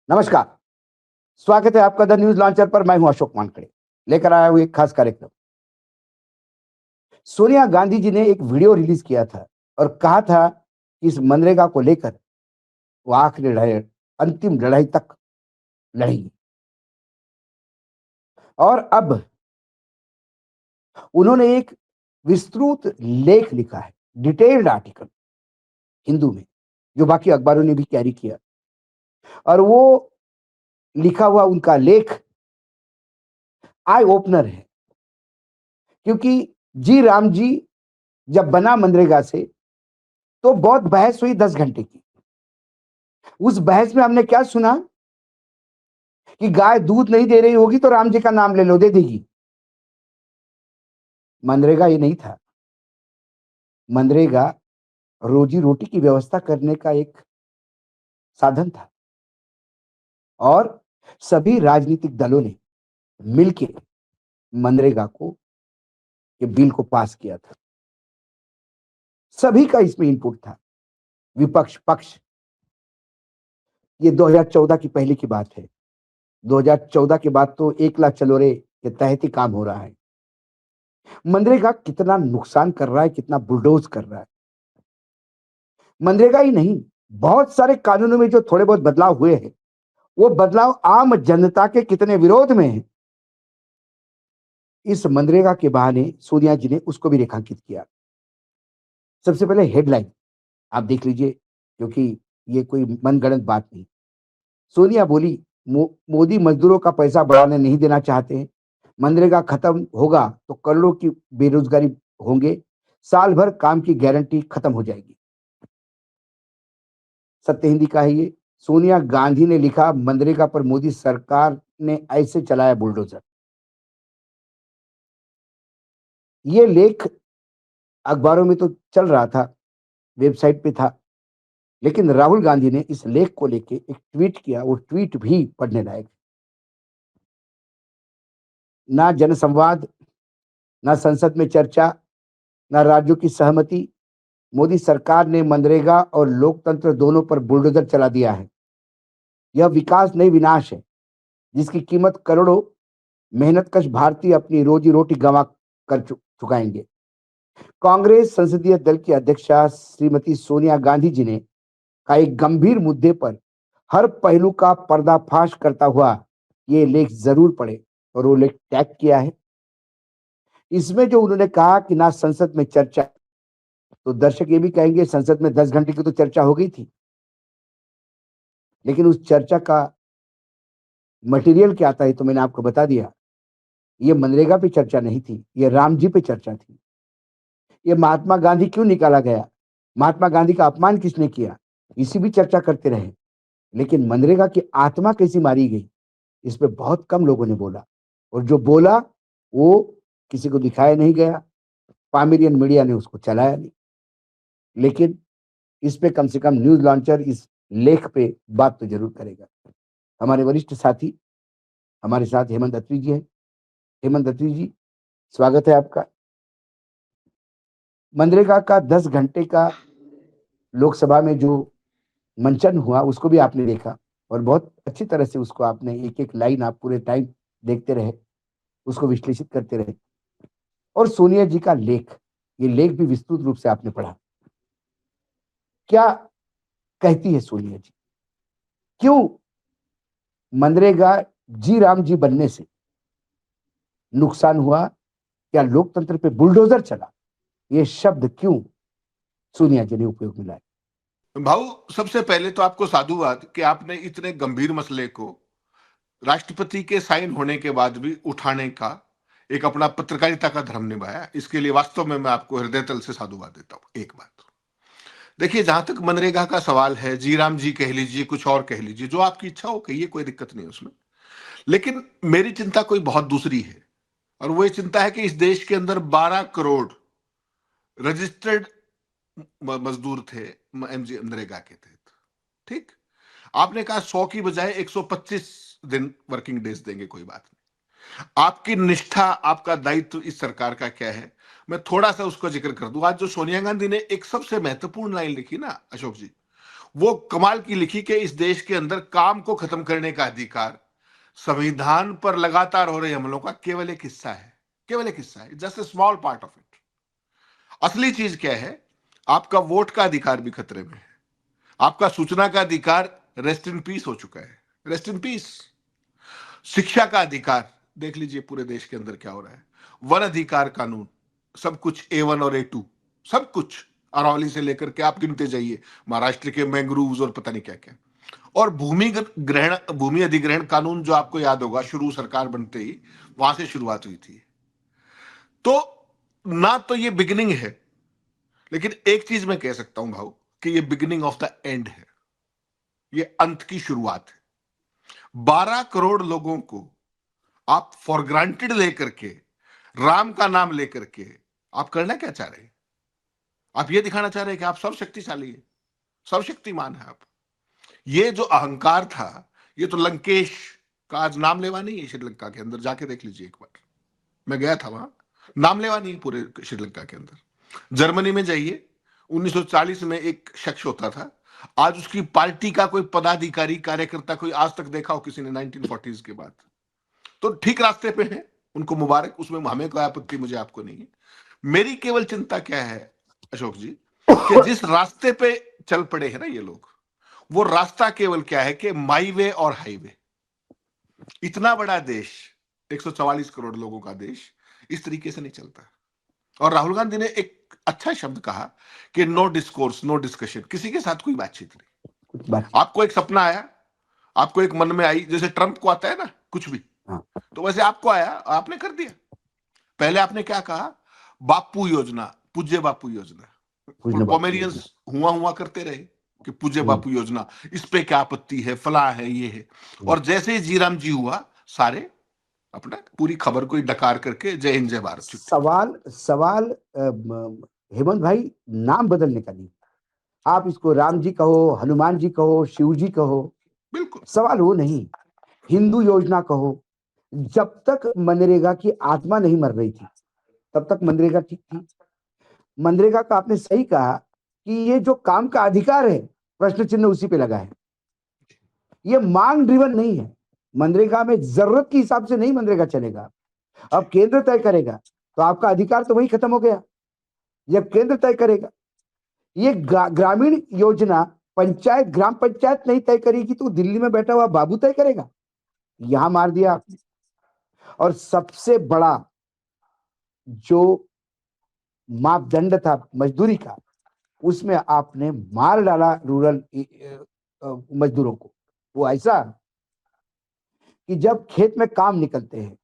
नमस्कार। स्वागत है आपका द न्यूज लॉन्चर पर। मैं हूं अशोक वानखेड़े, लेकर आया हूं एक खास कार्यक्रम। सोनिया गांधी जी ने एक वीडियो रिलीज किया था और कहा था कि इस मनरेगा को लेकर वो आखिरी लड़ाई, अंतिम लड़ाई तक लड़ेंगी। और अब उन्होंने एक विस्तृत लेख लिखा है, डिटेल्ड आर्टिकल हिंदू में, जो बाकी अखबारों ने भी कैरी किया। और वो लिखा हुआ उनका लेख आई ओपनर है, क्योंकि जी राम जी जब बना मनरेगा से तो बहुत बहस हुई 10 घंटे की। उस बहस में हमने क्या सुना कि गाय दूध नहीं दे रही होगी तो राम जी का नाम ले लो, दे देगी। मनरेगा ये नहीं था। मनरेगा रोजी रोटी की व्यवस्था करने का एक साधन था और सभी राजनीतिक दलों ने मिलके मनरेगा को, के बिल को पास किया था। सभी का इसमें इनपुट था, विपक्ष पक्ष। ये 2014 की पहले की बात है। 2014 के बाद तो 1 लाख चलोरे के तहत ही काम हो रहा है। मनरेगा कितना नुकसान कर रहा है, कितना बुलडोज कर रहा है। मनरेगा ही नहीं, बहुत सारे कानूनों में जो थोड़े बहुत बदलाव हुए हैं, वो बदलाव आम जनता के कितने विरोध में है। इस मनरेगा के बहाने सोनिया जी ने उसको भी रेखांकित किया। सबसे पहले हेडलाइन आप देख लीजिए, क्योंकि ये कोई मनगढ़ंत बात नहीं। सोनिया बोली, मोदी मजदूरों का पैसा बढ़ाने नहीं देना चाहते हैं। मनरेगा खत्म होगा तो करोड़ों की बेरोजगारी होंगे, साल भर काम की गारंटी खत्म हो जाएगी। सत्य हिंदी का है ये। सोनिया गांधी ने लिखा, मनरेगा पर मोदी सरकार ने ऐसे चलाया बुलडोजर। ये लेख अखबारों में तो चल रहा था, वेबसाइट पे था, लेकिन राहुल गांधी ने इस लेख को लेके एक ट्वीट किया। वो ट्वीट भी पढ़ने लायक। ना जनसंवाद, ना संसद में चर्चा, ना राज्यों की सहमति। मोदी सरकार ने मनरेगा और लोकतंत्र दोनों पर बुलडोजर चला दिया है। यह विकास नहीं, विनाश है, जिसकी कीमत करोड़ों मेहनतकश भारतीय अपनी रोजी रोटी गंवा कर चुकाएंगे। कांग्रेस संसदीय दल की अध्यक्षा श्रीमती सोनिया गांधी जी ने का एक गंभीर मुद्दे पर हर पहलू का पर्दाफाश करता हुआ ये लेख जरूर पढ़े। और वो लेख टैग किया है। इसमें जो उन्होंने कहा कि ना संसद में चर्चा, तो दर्शक ये भी कहेंगे संसद में 10 घंटे की तो चर्चा हो गई थी, लेकिन उस चर्चा का मटेरियल क्या था ये तो मैंने आपको बता दिया। ये मनरेगा पे चर्चा नहीं थी, ये राम जी पे चर्चा थी। ये महात्मा गांधी क्यों निकाला गया, महात्मा गांधी का अपमान किसने किया, इसी भी चर्चा करते रहे। लेकिन मनरेगा की आत्मा कैसी मारी गई, इस पे बहुत कम लोगों ने बोला। और जो बोला वो किसी को दिखाया नहीं गया, पामिलियन मीडिया ने उसको चलाया नहीं। लेकिन इस पे कम से कम न्यूज लॉन्चर इस लेख पे बात तो जरूर करेगा। हमारे वरिष्ठ साथी हमारे साथ हेमंत अत्री जी हैं। हेमंत अत्री जी, स्वागत है आपका। मनरेगा का 10 घंटे का लोकसभा में जो मंचन हुआ उसको भी आपने देखा और बहुत अच्छी तरह से उसको आपने एक एक लाइन आप पूरे टाइम देखते रहे, उसको विश्लेषित करते रहे। और सोनिया जी का लेख, ये लेख भी विस्तृत रूप से आपने पढ़ा। क्या कहती है सोनिया जी, क्यों मनरेगा जी राम जी बनने से नुकसान हुआ, क्या लोकतंत्र पे बुलडोजर चला, ये शब्द क्यों सोनिया जी ने उपयोग में लाए? भाऊ, सबसे पहले तो आपको साधुवाद कि आपने इतने गंभीर मसले को राष्ट्रपति के साइन होने के बाद भी उठाने का एक अपना पत्रकारिता का धर्म निभाया। इसके लिए वास्तव में मैं आपको हृदय तल से साधुवाद देता हूं। एक बात देखिए, जहां तक मनरेगा का सवाल है, जी राम जी कह लीजिए, कुछ और कह लीजिए, जो आपकी इच्छा हो कहिए, कोई दिक्कत नहीं उसमें। लेकिन मेरी चिंता कोई बहुत दूसरी है, और वो ये चिंता है कि इस देश के अंदर 12 करोड़ रजिस्टर्ड मजदूर थे एमजी मनरेगा के तहत। ठीक, आपने कहा 100 की बजाय 125 दिन वर्किंग डेज देंगे, कोई बात नहीं। आपकी निष्ठा, आपका दायित्व इस सरकार का क्या है, मैं थोड़ा सा उसका जिक्र कर दूं। आज जो सोनिया गांधी ने एक सबसे महत्वपूर्ण लाइन लिखी ना अशोक जी, वो कमाल की लिखी कि इस देश के अंदर काम को खत्म करने का अधिकार संविधान पर लगातार हो रहे हमलों का केवल एक हिस्सा है, केवल एक हिस्सा है, just a small part of it. असली चीज क्या है? आपका वोट का अधिकार भी खतरे में है, आपका सूचना का अधिकार रेस्ट इन पीस हो चुका है, रेस्ट इन पीस। शिक्षा का अधिकार देख लीजिए पूरे देश के अंदर क्या हो रहा है। वन अधिकार कानून, सब कुछ A1 और A2, सब कुछ अरावली से लेकर के आप गिनते जाइए, महाराष्ट्र के मैंग्रोव्स और पता नहीं क्या क्या। और भूमि अधिग्रहण कानून जो आपको याद होगा, शुरू सरकार बनते ही वहां से शुरुआत हुई थी। तो ना तो ये बिगिनिंग है, लेकिन एक चीज मैं कह सकता हूं भाऊ कि ये बिगिनिंग ऑफ द एंड है, ये अंत की शुरुआत है। 12 करोड़ लोगों को आप फॉर ग्रांटेड लेकर के, राम का नाम लेकर के आप करना क्या चाह रहे हैं? आप ये दिखाना चाह रहे हैं कि आप सब शक्तिशाली है, सब शक्तिमान है आप। ये जो अहंकार था, ये तो लंकेश का आज नाम लेवा नहीं है श्रीलंका के अंदर, जाके देख लीजिए एक बार। मैं गया था वहां, नाम लेवा नहीं पूरे श्रीलंका के अंदर। जर्मनी में जाइए, 1940 में एक शख्स होता था, आज उसकी पार्टी का कोई पदाधिकारी कार्यकर्ता कोई आज तक देखा हो किसी ने 1940s के बाद? तो ठीक रास्ते पे हैं, उनको मुबारक, उसमें हमें कोई आपत्ति मुझे आपको नहीं है। मेरी केवल चिंता क्या है अशोक जी, कि जिस रास्ते पे चल पड़े हैं ना ये लोग, वो रास्ता केवल क्या है कि माई वे और हाईवे। इतना बड़ा देश, 144 करोड़ लोगों का देश, इस तरीके से नहीं चलता। और राहुल गांधी ने एक अच्छा शब्द कहा कि नो डिस्कोर्स, नो डिस्कशन, किसी के साथ कोई बातचीत नहीं। आपको एक सपना आया, आपको एक मन में आई, जैसे ट्रंप को आता है ना कुछ भी, तो वैसे आपको आया, आपने कर दिया। पहले आपने क्या कहा? बापू योजना, पूज्य बापू योजना। पोमेरियंस हुआ करते रहे कि पूज्य बापू योजना, इस पे क्या आपत्ति है, फला है, ये है। और जैसे ही जीराम जी हुआ, सारे अपना पूरी खबर को डकार करके जय हिंद जय भारत। सवाल हेमंत भाई नाम बदलने का नहीं, आप इसको राम जी कहो, हनुमान जी कहो, शिव जी कहो, बिल्कुल सवाल वो नहीं। हिंदू योजना कहो, जब तक मनरेगा की आत्मा नहीं मर रही थी तब तक मनरेगा ठीक थी। मनरेगा का आपने सही कहा कि ये जो काम का अधिकार है, प्रश्न चिन्ह उसी पे लगा है। ये मांग ड्रिवन नहीं है। मनरेगा में जरूरत के हिसाब से नहीं मनरेगा चलेगा। अब केंद्र तय करेगा तो आपका अधिकार तो वही खत्म हो गया जब केंद्र तय करेगा। ये ग्रामीण योजना पंचायत, ग्राम पंचायत नहीं तय करेगी तो दिल्ली में बैठा हुआ बाबू तय करेगा। यहां मार दिया आपने। और सबसे बड़ा जो मापदंड था मजदूरी का, उसमें आपने मार डाला रूरल मजदूरों को। वो ऐसा कि जब खेत में काम निकलते हैं,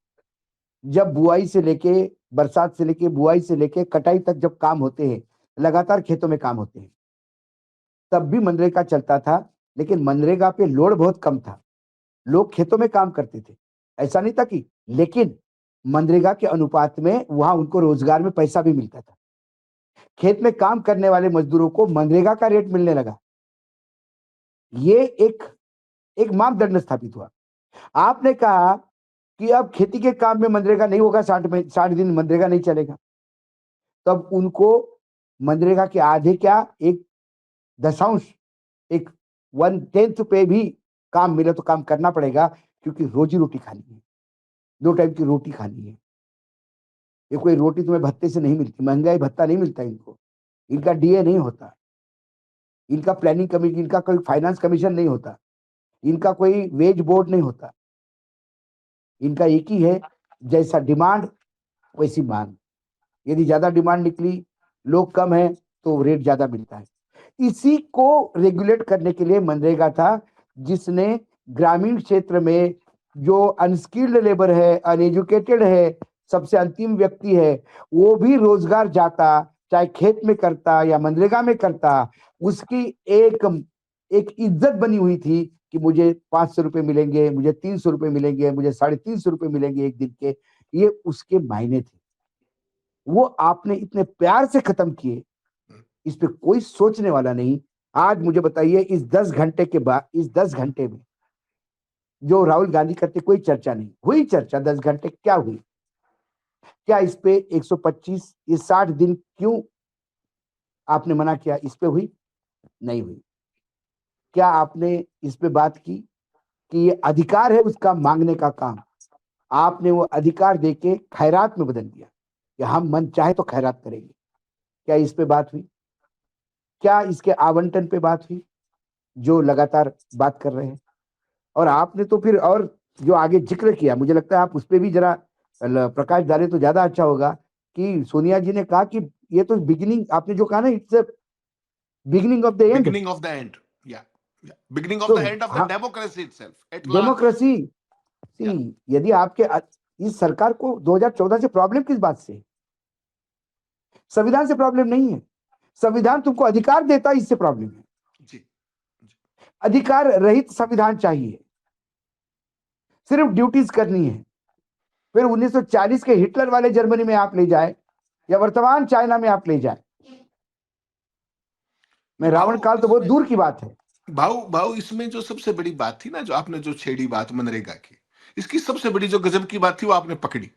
जब बुआई से लेके, बरसात से लेके, बुआई से लेके कटाई तक जब काम होते हैं, लगातार खेतों में काम होते हैं, तब भी मनरेगा चलता था। लेकिन मनरेगा पे लोड बहुत कम था, लोग खेतों में काम करते थे, ऐसा नहीं था कि, लेकिन मनरेगा के अनुपात में वहां उनको रोजगार में पैसा भी मिलता था। खेत में काम करने वाले मजदूरों को मनरेगा का रेट मिलने लगा। ये एक मापदंड स्थापित हुआ। आपने कहा कि अब खेती के काम में मनरेगा नहीं होगा, 60 दिन मनरेगा नहीं चलेगा, तब उनको मनरेगा के आधे क्या, एक दशांश, एक 1/10 पे भी काम मिले तो काम करना पड़ेगा, क्योंकि रोजी रोटी खानी है, 2 टाइम की रोटी खानी है। ये कोई रोटी तुम्हें भत्ते से नहीं मिलती, महंगाई भत्ता नहीं मिलता इनको, इनका डीए नहीं होता, इनका प्लानिंग कमीशन, इनका कोई फाइनेंस कमीशन नहीं होता, इनका कोई वेज बोर्ड नहीं होता। इनका एक ही है, जैसा डिमांड वैसी मांग। यदि ज्यादा डिमांड निकली, लोग कम है, तो रेट ज्यादा मिलता है। इसी को रेगुलेट करने के लिए मनरेगा था, जिसने ग्रामीण क्षेत्र में जो अनस्किल्ड लेबर है, अनएजुकेटेड है, सबसे अंतिम व्यक्ति है, वो भी रोजगार जाता, चाहे खेत में करता या मनरेगा में करता, उसकी एक इज्जत बनी हुई थी कि मुझे 500 रुपए मिलेंगे, मुझे 300 रुपए मिलेंगे, मुझे 350 रुपए मिलेंगे एक दिन के। ये उसके मायने थे, वो आपने इतने प्यार से खत्म किए, इस पे कोई सोचने वाला नहीं। आज मुझे बताइए, इस 10 घंटे के बाद, इस 10 घंटे में जो राहुल गांधी करते कोई चर्चा नहीं हुई। चर्चा 10 घंटे क्या हुई? क्या इस पे 125, ये 60 दिन क्यों आपने मना किया, इस पे हुई? नहीं हुई। क्या आपने इस पे बात की कि ये अधिकार है उसका मांगने का काम, आपने वो अधिकार देके खैरात में बदल दिया कि हम मन चाहे तो खैरात करेंगे? क्या इस पे बात हुई? क्या इसके आवंटन पे बात हुई, जो लगातार बात कर रहे हैं? और आपने तो फिर और जो आगे जिक्र किया, मुझे लगता है आप उस पे भी जरा प्रकाश डालें तो ज्यादा अच्छा होगा, कि सोनिया जी ने कहा कि ये तो बिगिनिंग, आपने जो कहा ना, it's beginning of the end. Beginning of the end, या बिगिनिंग ऑफ तो द एंड ऑफ द हाँ, democracy itself at large. Democracy. या यदि आपके इस सरकार को 2014 से प्रॉब्लम किस बात से? संविधान से प्रॉब्लम नहीं है, संविधान तुमको अधिकार देता है, इससे प्रॉब्लम है। जी, अधिकार रहित संविधान चाहिए, सिर्फ ड्यूटीज करनी है। फिर 1940 के हिटलर वाले जर्मनी में आप ले जाए या वर्तमान चाइना में आप ले जाए, मैं रावण काल तो बहुत दूर की बात है। भाऊ भाऊ इसमें जो सबसे बड़ी बात थी ना, जो आपने जो छेड़ी बात मनरेगा की, इसकी सबसे बड़ी जो गजब की बात थी वो आपने पकड़ी।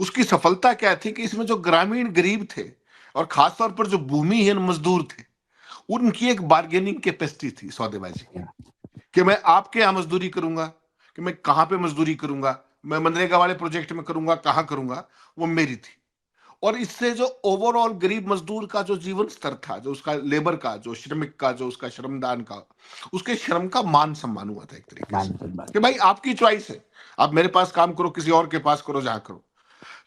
उसकी सफलता क्या थी कि इसमें जो ग्रामीण गरीब थे और खासतौर पर जो भूमिहीन मजदूर थे, उनकी एक बार्गेनिंग कैपेसिटी थी, सौदेबाजी की, कि मैं आपके यहां मजदूरी करूंगा, कि मैं कहां पे मजदूरी करूंगा, मैं मनरेगा वाले प्रोजेक्ट में करूंगा, कहां करूंगा, वो मेरी थी। और इससे जो ओवरऑल गरीब मजदूर का जो जीवन स्तर था, जो उसका लेबर का, जो श्रमिक का, जो उसका श्रमदान का, उसके श्रम का मान सम्मान हुआ था एक तरीके से, कि भाई आपकी चॉइस है, आप मेरे पास काम करो, किसी और के पास करो, जहां करो।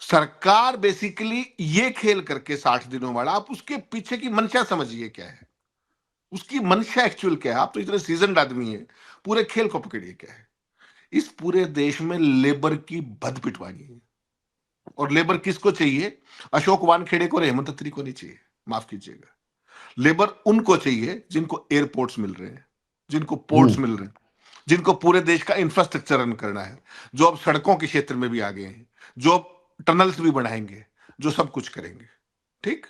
सरकार बेसिकली ये खेल करके 60 दिनों वाला, आप उसके पीछे की मंशा समझिए क्या है, उसकी मंशा एक्चुअल क्या है। आप तो इतने सीजन्ड आदमी है, पूरे खेल को पकड़िए क्या है। इस पूरे देश में लेबर की बद पिटवानी है, और लेबर किसको चाहिए? अशोक वानखेड़े को और हेमंत अत्री को नहीं चाहिए, माफ कीजिएगा। लेबर उनको चाहिए जिनको एयरपोर्ट्स मिल रहे हैं, जिनको पोर्ट्स मिल रहे हैं, जिनको पूरे देश का इंफ्रास्ट्रक्चर रन करना है, जो अब सड़कों के क्षेत्र में भी आ गए हैं, जो अब टनल्स भी बनाएंगे, जो सब कुछ करेंगे। ठीक,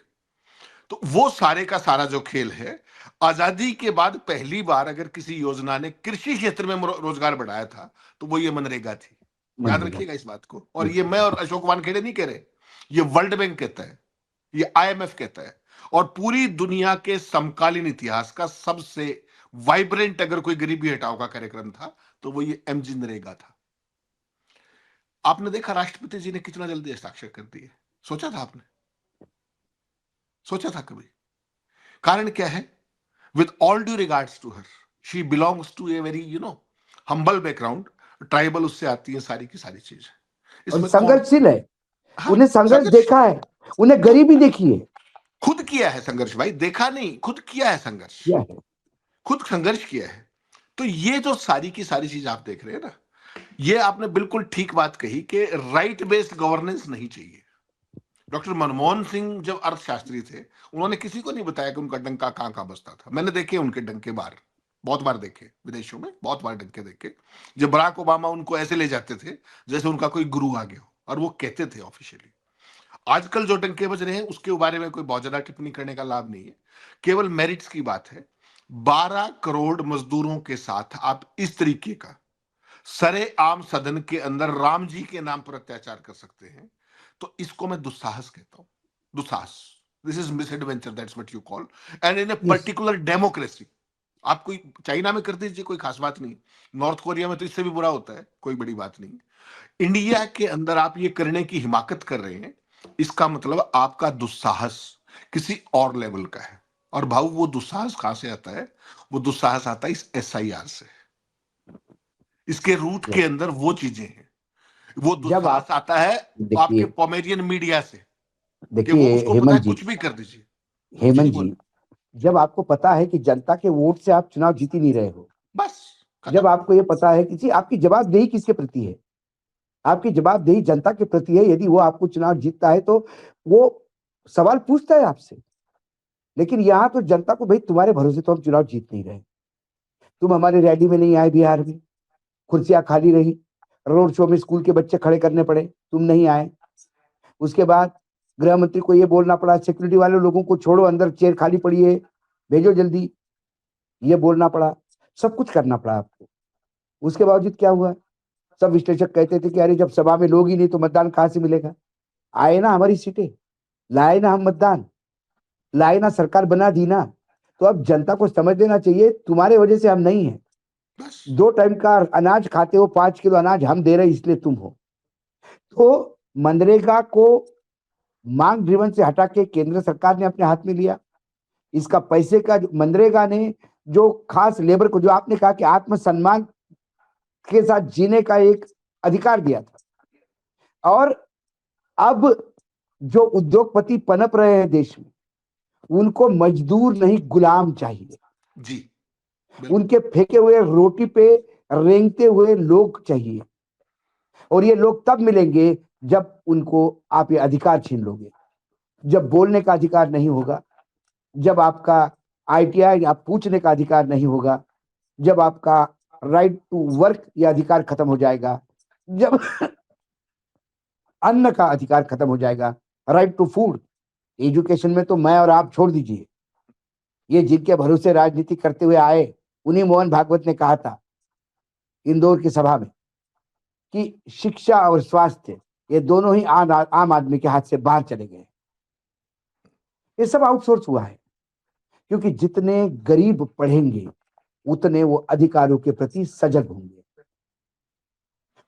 तो वो सारे का सारा जो खेल है, आजादी के बाद पहली बार अगर किसी योजना ने कृषि क्षेत्र में रोजगार बढ़ाया था तो वो ये मनरेगा थी। याद रखिएगा इस बात को। और ये मैं और अशोक वानखेड़े नहीं कह रहे, ये वर्ल्ड बैंक कहता है, ये आईएमएफ कहता है, और पूरी दुनिया के समकालीन इतिहास का सबसे वाइब्रेंट अगर कोई गरीबी हटाओ का कार्यक्रम था तो वो ये एमजी नरेगा था। आपने देखा राष्ट्रपति जी ने कितना जल्दी हस्ताक्षर कर दिए? सोचा था आपने? सोचा था कभी? कारण क्या है? With all due regards to her, she belongs to a very humble background, tribal उससे आती है सारी की सारी चीज। और इसमें कौन? संघर्षशील है, हाँ, उन्हें संघर्ष संघर्ष देखा है, उन्हें गरीबी देखी है, खुद किया है संघर्ष भाई, देखा नहीं, खुद किया है संघर्ष, किया है। खुद संघर्ष किया है। तो ये जो सारी की सारी चीज आप देख रहे हैं ना, ये आपने बिल्कुल ठीक बात कही कि राइट बेस्ड गवर्नेंस नहीं चाहिए। डॉक्टर मनमोहन सिंह जब अर्थशास्त्री थे, उन्होंने किसी को नहीं बताया कि उनका डंका कहां कहां बसता था। मैंने देखे उनके डंके बाहर, बहुत बार देखे, विदेशों में बहुत बार डंके देखे, जब बराक ओबामा उनको ऐसे ले जाते थे जैसे उनका कोई गुरु आ गया हो, और वो कहते थे ऑफिशियली। आजकल जो डंके बज रहे हैं उसके बारे में कोई बहुत ज्यादा टिप्पणी करने का लाभ नहीं है, केवल मेरिट्स की बात है। 12 करोड़ मजदूरों के साथ आप इस तरीके का सरे आम सदन के अंदर राम जी के नाम पर अत्याचार कर सकते हैं, तो इसको मैं दुस्साहस कहता हूं। दुस्साहस, this is miss adventure, that's what you call, and in a particular democracy. आप कोई चाइना में कर दीजिए, कोई खास बात नहीं, नॉर्थ कोरिया में तो इससे भी बुरा होता है, कोई बड़ी बात नहीं। इंडिया के अंदर आप ये करने की हिमाकत कर रहे हैं, इसका मतलब आपका दुस्साहस किसी और लेवल का है। और भाऊ वो दुस्साहस कहां से आता है? वो दुस्साहस आता है इस एसआईआर से। इसके रूट के अंदर वो चीजें हैं। वो जब आप दुस्साहस आता है आपके देखिए, पोमेरियन मीडिया से, कि वो देखिए उसको पता है हेमंत जी, कुछ भी कर दीजिए। जी जी हेमंत बोल। जी, जब आपको पता है कि जनता के वोट से आप चुनाव जीत ही नहीं रहे हो, बस जब खत्म। आपको ये पता है कि जी आपकी जवाबदेही किसके प्रति है, आपकी जवाबदेही जनता के प्रति है, यदि वो आपको चुनाव जीतता है तो वो सवाल पूछता है आपसे। लेकिन यहाँ तो जनता को, भाई तुम्हारे भरोसे तो हम चुनाव जीत नहीं रहे, तुम हमारे रैली में नहीं आए, बिहार में कुर्सियां खाली रही, रोड शो में स्कूल के बच्चे खड़े करने पड़े, तुम नहीं आए। उसके बाद गृह मंत्री को ये बोलना पड़ा, सिक्योरिटी वाले लोगों को छोड़ो, अंदर चेयर खाली पड़ी है, भेजो जल्दी, ये बोलना पड़ा, सब कुछ करना पड़ा आपको। उसके बावजूद क्या हुआ? सब विश्लेषक कहते थे कि अरे जब सभा में लोग ही नहीं तो मतदान कहां से मिलेगा? आए ना हमारी सीटें, लाए ना हम मतदान, लाए ना सरकार बना दी ना, तो अब जनता को समझ लेना चाहिए, तुम्हारे वजह से हम नहीं है। बस 2 टाइम का अनाज खाते हो, 5 किलो अनाज हम दे रहे इसलिए तुम हो। तो मनरेगा को मांग ड्रिवन से हटा के केंद्र सरकार ने अपने हाथ में लिया। इसका पैसे का मनरेगा ने जो खास लेबर को, जो आपने कहा कि आत्मसम्मान के साथ जीने का एक अधिकार दिया था। और अब जो उद्योगपति पनप रहे हैं देश में, उनको मजदूर नहीं गुलाम चाहिए। जी, बिल्कुल। उनके फेंके हुए रोटी पे रेंगते हुए लोग चाहिए। और ये लोग तब मिलेंगे जब उनको आप ये अधिकार छीन लोगे। जब बोलने का अधिकार नहीं होगा, जब आपका आईटीआई आप पूछने का अधिकार नहीं होगा, जब आपका राइट टू वर्क ये अधिकार खत्म हो जाएगा, जब अन्न का अधिकार खत्म हो जाएगा, राइट टू फूड। एजुकेशन में तो मैं और आप छोड़ दीजिए, ये जिनके भरोसे राजनीति करते हुए आए, उन्हीं मोहन भागवत ने कहा था इंदौर की सभा में कि शिक्षा और स्वास्थ्य ये दोनों ही आम आदमी के हाथ से बाहर चले गए। ये सब आउटसोर्स हुआ है, क्योंकि जितने गरीब पढ़ेंगे उतने वो अधिकारों के प्रति सजग होंगे।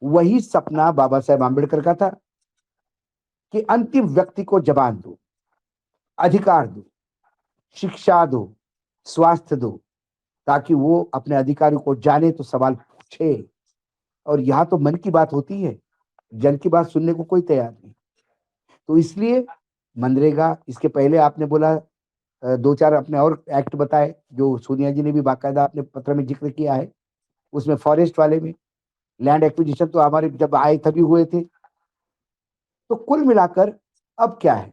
वही सपना बाबा साहेब आंबेडकर का था कि अंतिम व्यक्ति को जबान दो, अधिकार दो, शिक्षा दो, स्वास्थ्य दो, ताकि वो अपने अधिकारों को जाने तो सवाल पूछे। और यहां तो मन की बात होती है, जन की बात सुनने को कोई तैयार नहीं। तो इसलिए मनरेगा, इसके पहले आपने बोला 2-4 अपने और एक्ट बताए जो सोनिया जी ने भी बाकायदा अपने पत्र में जिक्र किया है। उसमें फॉरेस्ट वाले में लैंड एक्विजिशन तो हमारे जब आए तभी हुए थे। तो कुल मिलाकर अब क्या है,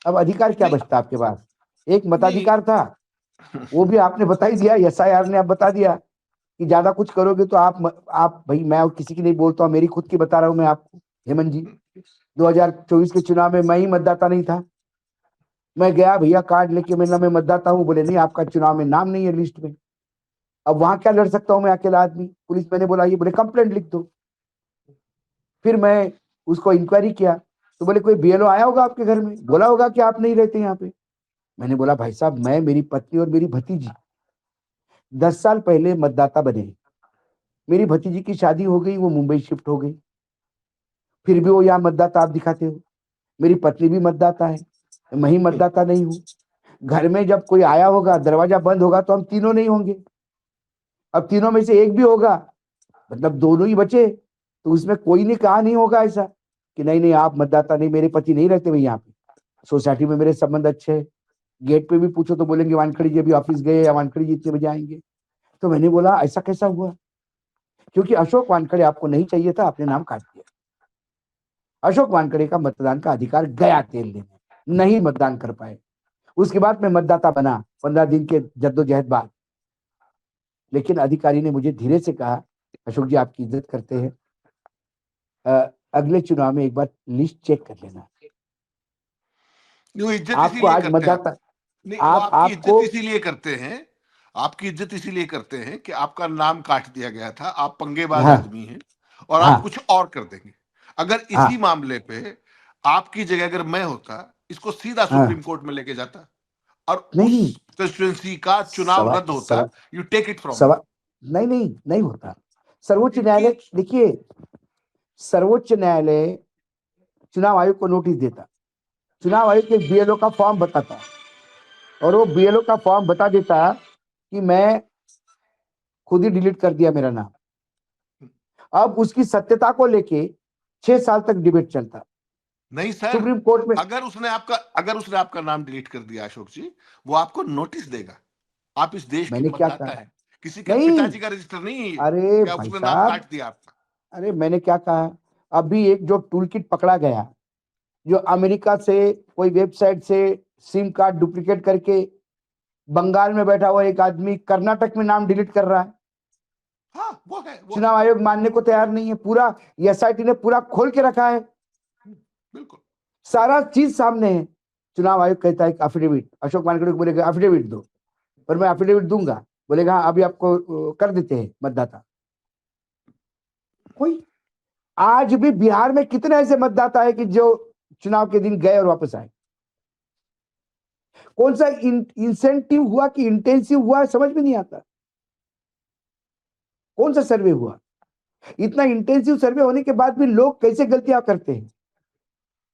अब अधिकार क्या नहीं, बचता आपके पास? एक नहीं। मताधिकार था, वो भी आपने बता ही दिया, एसआईआर ने आप बता दिया कि ज्यादा कुछ करोगे तो आप भाई, मैं और किसी की नहीं बोलता हूँ, मेरी खुद की बता रहा हूँ मैं आपको। हेमंत जी, 2024 के चुनाव में मैं ही मतदाता नहीं था। मैं गया, भैया कार्ड लेके, मैं मतदाता हूँ। बोले नहीं, आपका चुनाव में नाम नहीं है लिस्ट में। अब वहां क्या लड़ सकता हूँ मैं अकेला आदमी? पुलिस, मैंने बोला ये, बोले कंप्लेंट लिख दो। फिर मैं उसको इंक्वायरी किया, तो बोले कोई बीएलओ आया होगा आपके घर में, बोला होगा कि आप नहीं रहते यहाँ पे। मैंने बोला भाई साहब, मैं, मेरी पत्नी और मेरी भतीजी 10 साल पहले मतदाता बने। मेरी भतीजी की शादी हो गई, वो मुंबई शिफ्ट हो गई, फिर भी वो यहाँ मतदाता आप दिखाते हो। मेरी पत्नी भी मतदाता है, मैं ही मतदाता नहीं हूँ। घर में जब कोई आया होगा, दरवाजा बंद होगा तो हम तीनों नहीं होंगे। अब तीनों में से एक भी होगा, मतलब दोनों ही बचे। तो उसमें कोई ने कहा नहीं होगा ऐसा कि नहीं नहीं आप मतदाता नहीं, मेरे पति नहीं रहते भाई यहाँ पे। सोसाइटी में मेरे संबंध अच्छे हैं, गेट पे भी पूछो तो बोलेंगे वानखड़ी जी अभी ऑफिस गए, या वानखड़ी जी इतने बजे आएंगे। तो मैंने बोला ऐसा कैसा हुआ? क्योंकि अशोक वानखड़े आपको नहीं चाहिए था, आपने नाम काट दिया। अशोक वानखड़े का मतदान का अधिकार गया तेल लेने, नहीं मतदान कर पाए। उसके बाद मैं मतदाता बना 15 दिन के जद्दोजहद बाद। लेकिन अधिकारी ने मुझे धीरे से कहा, अशोक जी आपकी इज्जत करते हैं, अगले चुनाव में एक बार लिस्ट चेक कर लेना। वो इज्जत आपको इसीलिए आज करते हैं। मतदाता, नहीं, वो आपकी आपको इज्जत इसीलिए करते हैं, आपकी इज्जत इसीलिए करते हैं कि आपका नाम काट दिया गया था, आप पंगेबाज हाँ आदमी हैं और आप हाँ कुछ और कर देंगे। अगर इसी हाँ मामले पे आपकी जगह अगर मैं होता, इसको सीधा हाँ, सुप्रीम कोर्ट में लेके जाता और उस नहीं, कंस्टिट्यूंसी का चुनाव सवाल रद्द होता। सवाल you take it from me. सवाल नहीं नहीं नहीं होता। सर्वोच्च क्योंकि न्यायालय, देखिए, सर्वोच्च न्यायालय चुनाव आयोग को नोटिस देता, चुनाव आयोग के बीएलओ का फॉर्म बताता, और वो बीएलओ का फॉर्म बता देता कि मैं खुद ही डिलीट कर दिया मेरा नाम। अब उसकी सत्यता को लेके 6 साल तक डिबेट चलता नहीं सर, सुप्रीम कोर्ट में। अगर उसने आपका नाम डिलीट कर दिया अशोक जी, वो आपको नोटिस देगा। आप इस देश के मैंने क्या मतदाता कहा? है, किसी के नहीं, पिताजी का रजिस्टर नहीं है ये अरे कि आप भाई उसने नाम साहब, काट दिया आपका। अरे मैंने क्या कहा? अभी एक जो टूल किट पकड़ा गया, जो अमेरिका से कोई वेबसाइट से सिम कार्ड डुप्लीकेट करके बंगाल में बैठा हुआ एक आदमी कर्नाटक में नाम डिलीट कर रहा है। हाँ, वो है। चुनाव आयोग मानने को तैयार नहीं है। पूरा एसआईटी ने पूरा खोल के रखा है, बिल्कुल। सारा चीज सामने है। चुनाव आयोग कहता है अफिडेविट, अशोक वानखेड़े को बोलेगा अफिडेविट दो, पर मैं अफिडेविट दूंगा, बोलेगा हाँ अभी आपको कर देते हैं मतदाता। कोई, आज भी बिहार में कितने ऐसे मतदाता है कि जो चुनाव के दिन गए और वापस आए? कौन सा इंसेंटिव हुआ कि इंटेंसिव हुआ, समझ में नहीं आता। कौन सा सर्वे हुआ? इतना इंटेंसिव सर्वे होने के बाद भी लोग कैसे गलतियां करते हैं?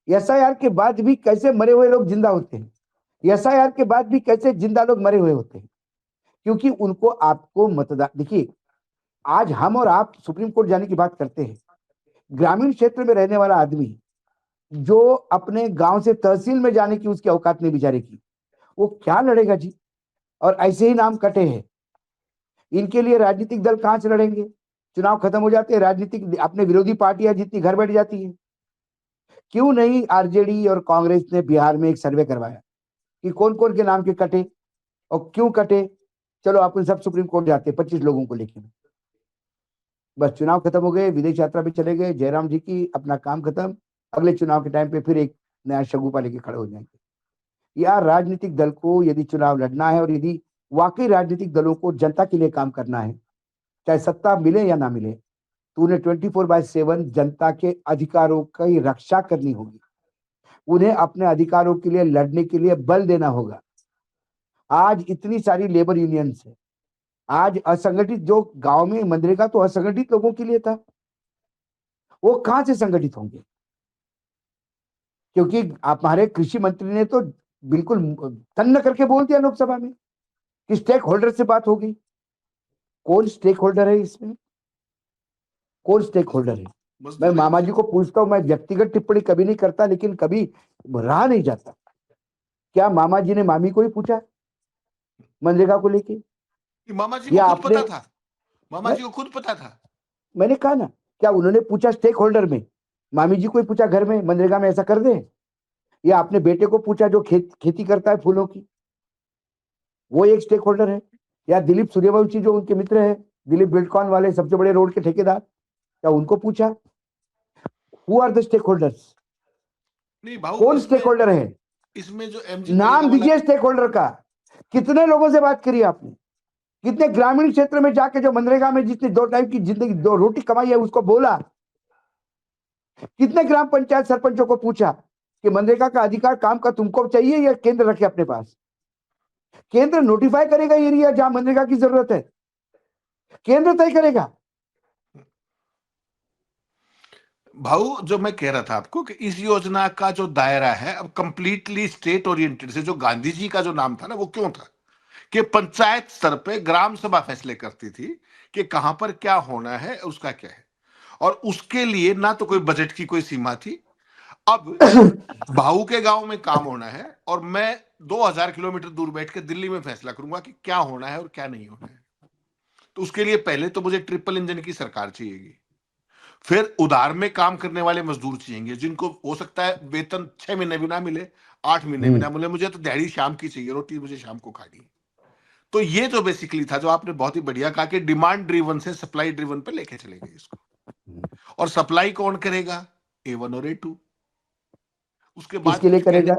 एसआईआर के बाद भी कैसे मरे हुए लोग जिंदा होते हैं? एसआईआर के बाद भी कैसे जिंदा लोग मरे हुए होते हैं? क्योंकि उनको आपको मतदान, देखिए आज हम और आप सुप्रीम कोर्ट जाने की बात करते हैं, ग्रामीण क्षेत्र में रहने वाला आदमी जो अपने गांव से तहसील में जाने की उसकी औकात नहीं बेचारे की, वो क्या लड़ेगा जी? और ऐसे ही नाम कटे हैं। इनके लिए राजनीतिक दल कहां से लड़ेंगे? चुनाव खत्म हो जाते हैं, राजनीतिक अपने विरोधी पार्टियां जितनी घर बैठ जाती है। क्यों नहीं आरजेडी और कांग्रेस ने बिहार में एक सर्वे करवाया कि कौन कौन के नाम के कटे और क्यों कटे? चलो अपन सब सुप्रीम कोर्ट जाते 25 लोगों को लेकर, बस चुनाव खत्म हो गए, विदेश यात्रा पे चले गए, जयराम जी की अपना काम खत्म, अगले चुनाव के टाइम पे फिर एक नया शगुफा लेके खड़े हो जाएंगे। यार राजनीतिक दल को यदि चुनाव लड़ना है और यदि वाकई राजनीतिक दलों को जनता के लिए काम करना है, चाहे सत्ता मिले या ना मिले, तो उन्हें 24/7 जनता के अधिकारों की रक्षा करनी होगी। उन्हें अपने अधिकारों के लिए लड़ने के लिए बल देना होगा। आज इतनी सारी लेबर यूनियंस है, आज असंगठित जो गांव में मनरेगा तो असंगठित लोगों के लिए था, वो कहां से संगठित होंगे? क्योंकि आप हमारे कृषि मंत्री ने तो बिल्कुल तन्न करके बोल दिया लोकसभा में कि स्टेक होल्डर से बात होगी। कौन स्टेक होल्डर है इसमें? कौन स्टेक होल्डर है? मैं मामा जी को पूछता हूं, मैं व्यक्तिगत टिप्पणी कभी नहीं करता, लेकिन कभी रहा नहीं जाता। क्या मामा जी ने मामी को ही पूछा मनरेगा को लेके? मामा जी को या खुद आपने, पता था? मामा जी को खुद पता था? मैंने कहा ना, क्या उन्होंने पूछा स्टेक होल्डर में? मामी जी को ही पूछा घर में मनरेगा में ऐसा कर दे? या अपने बेटे को पूछा जो खेती करता है फूलों की, वो एक स्टेक होल्डर है? या दिलीप सूर्यवंशी जो उनके मित्र है, दिलीप बिल्डकॉन वाले सबसे बड़े रोड के ठेकेदार, क्या उनको पूछा? Who are the stakeholders? नहीं भाऊ, कौन स्टेक होल्डर है? इसमें जो एमजी नरेगा नाम वाला, दीजिए स्टेक होल्डर का। कितने लोगों से बात करी आपने? कितने ग्रामीण क्षेत्र में जाके जो मनरेगा में जितनी 2 टाइम की जिंदगी 2 रोटी कमाई है उसको बोला? कितने ग्राम पंचायत सरपंचों को पूछा कि मनरेगा का अधिकार काम का तुमको चाहिए या केंद्र रखे अपने पास? केंद्र नोटिफाई करेगा एरिया जहां मनरेगा की जरूरत है, केंद्र तय करेगा। भाऊ जो मैं कह रहा था आपको कि इस योजना का जो दायरा है अब कंप्लीटली स्टेट ओरिएंटेड से, जो गांधी जी का जो नाम था ना, वो क्यों था कि पंचायत स्तर पे ग्राम सभा फैसले करती थी कि कहां पर क्या होना है, उसका क्या है, और उसके लिए ना तो कोई बजट की कोई सीमा थी। अब भाऊ के गांव में काम होना है और मैं 2000 किलोमीटर दूर बैठ के दिल्ली में फैसला करूंगा कि क्या होना है और क्या नहीं होना है। तो उसके लिए पहले तो मुझे ट्रिपल इंजन की सरकार चाहिएगी, फिर उधार में काम करने वाले मजदूर चाहिए जिनको हो सकता है वेतन 6 महीने भी ना मिले, 8 महीने भी ना मिले, मुझे तो दिहाड़ी शाम की चाहिए, रोटी मुझे शाम को खानी है। तो ये जो बेसिकली था, जो आपने बहुत ही बढ़िया कहा कि डिमांड ड्रिवन से सप्लाई ड्रिवन पे लेके चले गए इसको। और सप्लाई कौन करेगा? A1 और A2। उसके बाद किसके लिए करेगा?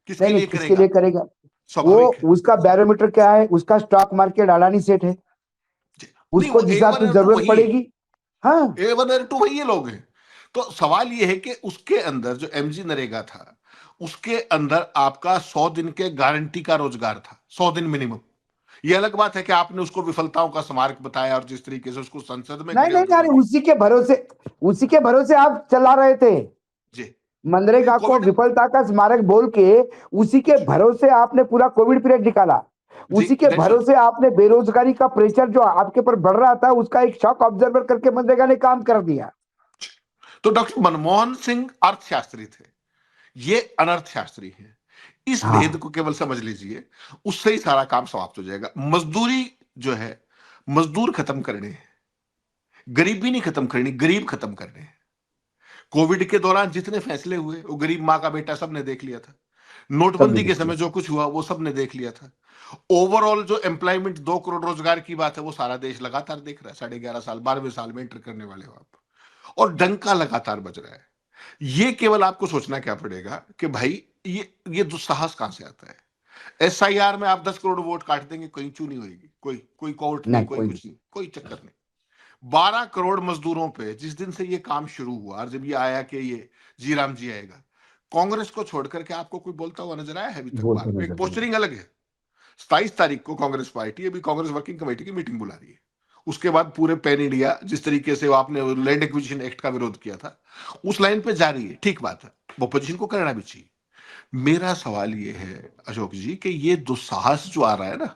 किसके नहीं नहीं, लिए किसके करेगा? लिए करेगा? वो स्वाभाविक है। उसका बैरोमीटर क्या है? उसका स्टॉक मार्केट अडानी सेट है, नहीं, उसको वो जिस हिसाब A1 से और A2 जरूरत वही है। पड़ेगी। हाँ, A1 और A2 वही ये लोग हैं। तो सवाल ये है कि उसके अंदर जो एमजी नरेगा था, उसके अंदर आपका 100 दिन के गारंटी का रोजगार था, 100 दिन मिनिमम। ये अलग बात है कि आपने उसको विफलताओं का स्मारक बताया और जिस तरीके से उसको संसद में नहीं खड़े नहीं होकर यार, बोली। उसी के भरोसे आप चला रहे थे जी। नहीं, मनरेगा को, कोविड। विफलता का स्मारक बोल के। उसी के जी। भरोसे आपने पूरा कोविड पीरियड निकाला। जी, उसी के दैट्स। भरोसे आपने बेरोजगारी का प्रेशर जो आपके ऊपर बढ़ रहा था उसका एक शॉक ऑब्जर्वर करके मनरेगा ने काम कर दिया। तो डॉक्टर मनमोहन सिंह अर्थशास्त्री थे, ये अनर्थशास्त्री हैं। इस भेद हाँ, को केवल समझ लीजिए, उससे ही सारा काम समाप्त हो जाएगा। मजदूरी जो है, मजदूर खत्म करने हैं, गरीबी नहीं खत्म करनी, गरीब खत्म करने हैं। कोविड के दौरान जितने फैसले हुए वो गरीब माँ का बेटा सबने देख लिया था। सबने नोटबंदी के देख लिया। समय जो कुछ हुआ वो सबने देख लिया था। ओवरऑल जो एम्प्लॉयमेंट 2 करोड़ रोजगार की बात है, वो सारा देश लगातार देख रहा है। 11.5 साल, 12वें साल में एंटर करने वाले हो आप, और डंका लगातार बज रहा है। ये केवल आपको सोचना क्या पड़ेगा कि भाई ये दुस्साहस कहां से आता है। एसआईआर में आप 10 करोड़ वोट काट देंगे, कोई चू नहीं होगी, कोई कोई कोर्ट नहीं, नहीं, कोई कोई नहीं। कुछ नहीं, कोई चक्कर नहीं। 12 करोड़ मजदूरों पे जिस दिन से ये काम शुरू हुआ और जब ये आया कि ये जी राम जी आएगा, कांग्रेस को छोड़ करके आपको कोई बोलता हुआ नजर आया है अभी तक? बोलते बाहर नजर एक नहीं पोस्टरिंग अलग है। 27 तारीख को कांग्रेस पार्टी अभी कांग्रेस वर्किंग कमेटी की मीटिंग बुला रही है। उसके बाद पूरे पैन इंडिया जिस तरीके से आपने लैंड एक्विजिशन एक्ट का विरोध किया था, उस लाइन पे जा रही है। ठीक बात है, अपोजिशन को करना भी चाहिए। मेरा सवाल ये है अशोक जी कि ये दुस्साहस जो आ रहा है ना,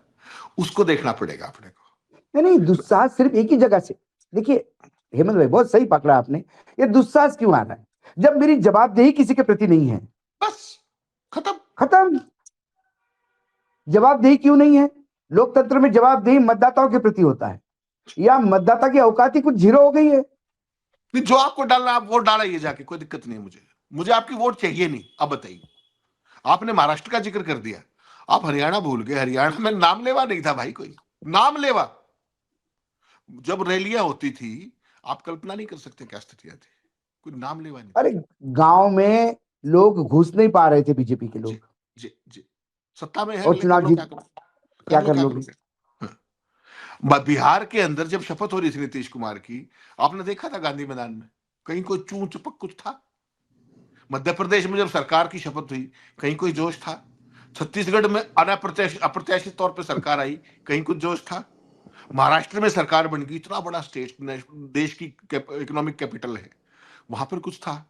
उसको देखना पड़ेगा अपने को। नहीं नहीं, दुस्साहस सिर्फ एक ही जगह से। देखिए हेमंत भाई, बहुत सही पकड़ा आपने। ये दुस्साहस क्यों आ रहा है? जब मेरी जवाबदेही किसी के प्रति नहीं है, बस खत्म। खत्म। जवाबदेही क्यों नहीं है? लोकतंत्र में जवाबदेही मतदाताओं के प्रति होता है, या मतदाता की औकात ही कुछ जीरो हो गई है? जो आपको डालना आप वोट डालिए जाके, कोई दिक्कत नहीं है मुझे। मुझे आपकी वोट चाहिए नहीं। अब बताइए, आपने महाराष्ट्र का जिक्र कर दिया, आप हरियाणा भूल गए। हरियाणा में नाम लेवा नहीं था भाई, कोई नाम लेवा। जब रैलियां होती थी, आप कल्पना नहीं कर सकते क्या स्थितियां थी। कोई नाम लेवा नहीं अरे था। गांव में लोग घुस नहीं पा रहे थे, बीजेपी के जी लोग। जी जी। सत्ता में है, और ले कर चुनाव लो, जीत, क्या करो, कर क्या लो कर क्या लोगे? करोगे। हाँ। बिहार के अंदर जब शपथ हो रही थी नीतीश कुमार की, आपने देखा था गांधी मैदान में कहीं कोई चू चपक कुछ था? मध्य प्रदेश में जब सरकार की शपथ हुई, कहीं कोई जोश था? छत्तीसगढ़ में अप्रत्याशित तौर पर सरकार आई, कहीं कुछ जोश था? महाराष्ट्र में सरकार बन गई, इतना बड़ा स्टेट, देश की इकोनॉमिक कैपिटल है, वहां पर कुछ था?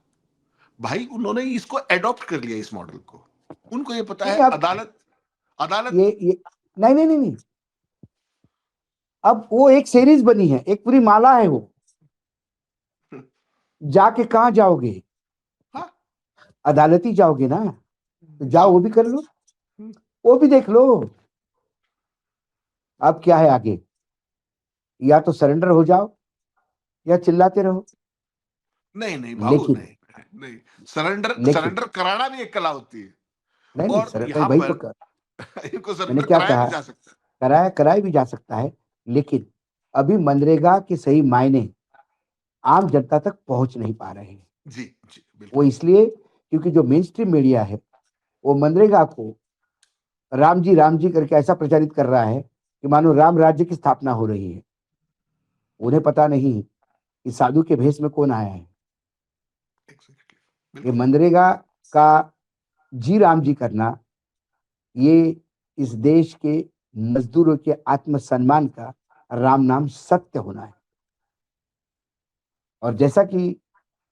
भाई उन्होंने इसको एडॉप्ट कर लिया, इस मॉडल को। उनको ये पता है नहीं अब अदालत, अदालत। ये नहीं नहीं नहीं नहीं, अब वो एक सीरीज बनी है, एक पूरी माला है वो। जाके कहाँ जाओगे? हाँ, अदालती जाओगे ना, तो जाओ, जाओ। वो भी कर लो, वो भी देख लो। अब क्या है आगे? या तो सरेंडर हो जाओ, या चिल्लाते रहो। नहीं नहीं बाबू, लेकिन नहीं नहीं, सरेंडर लेकिन सरेंडर कराना भी एक कला होती है। नहीं नहीं, और सरेंडर यहां वही तो पर इनको मैंने सरेंडर क्या कराया कहा, भी जा सकता है। कराया भी जा सकता है। लेकिन अभी मनरेगा के सही मायने आम जनता तक पहुंच नहीं पा रहे हैं। जी जी वो बिल्कुल। इसलिए क्योंकि जो मेन स्ट्रीम मीडिया है, वो मनरेगा को राम जी करके ऐसा प्रचारित कर रहा है कि मानो राम राज्य की स्थापना हो रही है। उन्हें पता नहीं कि साधु के भेष में कौन आया है। एग्जैक्टली, ये बिल्कुल। मनरेगा का जी राम जी करना, ये इस देश के मजदूरों के आत्मसम्मान का राम नाम सत्य होना है। और जैसा कि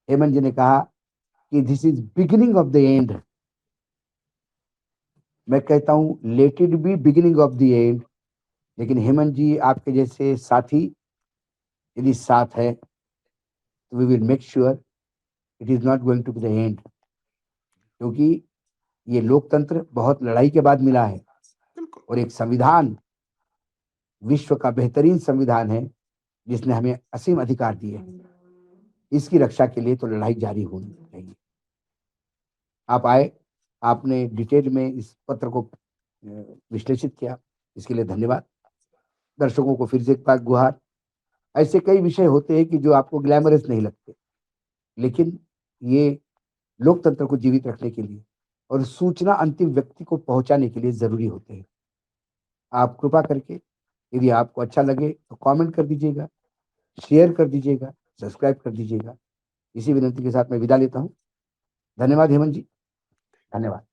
हेमंत जी ने कहा कि this is beginning of the end, मैं कहता हूं let it be beginning of the end. लेकिन हेमंत जी आपके जैसे साथी यदि साथ है, तो we will make sure it is not going to be the end. क्योंकि ये लोकतंत्र बहुत लड़ाई के बाद मिला है, बिल्कुल। और एक संविधान विश्व का बेहतरीन संविधान है, जिसने हमें असीम अधिकार दिए हैं। इसकी रक्षा के लिए तो लड़ाई जारी होनी चाहिए। आप आए, आपने डिटेल में इस पत्र को विश्लेषित किया, इसके लिए धन्यवाद। दर्शकों को फिर से एक बार गुहार। ऐसे कई विषय होते हैं कि जो आपको ग्लैमरस नहीं लगते, लेकिन ये लोकतंत्र को जीवित रखने के लिए और सूचना अंतिम व्यक्ति को पहुंचाने के लिए जरूरी होते हैं। आप कृपा करके, यदि आपको अच्छा लगे तो कमेंट कर दीजिएगा, शेयर कर दीजिएगा, सब्सक्राइब कर दीजिएगा। इसी विनंती के साथ मैं विदा लेता हूं। धन्यवाद हेमंत जी, धन्यवाद।